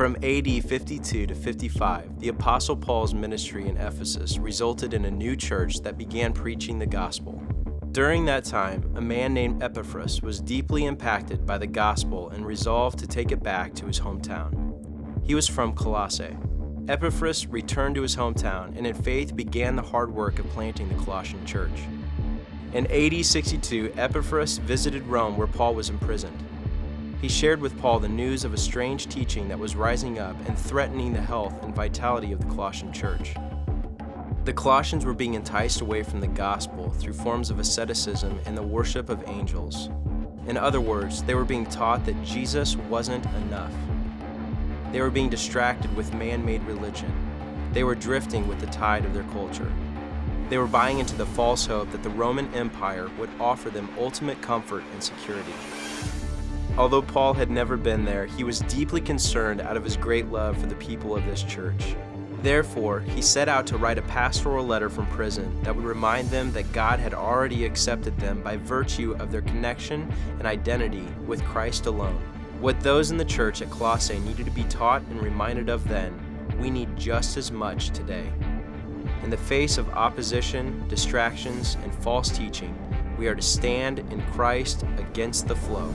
From AD 52 to 55, the Apostle Paul's ministry in Ephesus resulted in a new church that began preaching the gospel. During that time, a man named Epaphras was deeply impacted by the gospel and resolved to take it back to his hometown. He was from Colossae. Epaphras returned to his hometown and in faith began the hard work of planting the Colossian church. In AD 62, Epaphras visited Rome where Paul was imprisoned. He shared with Paul the news of a strange teaching that was rising up and threatening the health and vitality of the Colossian church. The Colossians were being enticed away from the gospel through forms of asceticism and the worship of angels. In other words, they were being taught that Jesus wasn't enough. They were being distracted with man-made religion. They were drifting with the tide of their culture. They were buying into the false hope that the Roman Empire would offer them ultimate comfort and security. Although Paul had never been there, he was deeply concerned out of his great love for the people of this church. Therefore, he set out to write a pastoral letter from prison that would remind them that God had already accepted them by virtue of their connection and identity with Christ alone. What those in the church at Colossae needed to be taught and reminded of then, we need just as much today. In the face of opposition, distractions, and false teaching, we are to stand in Christ against the flow.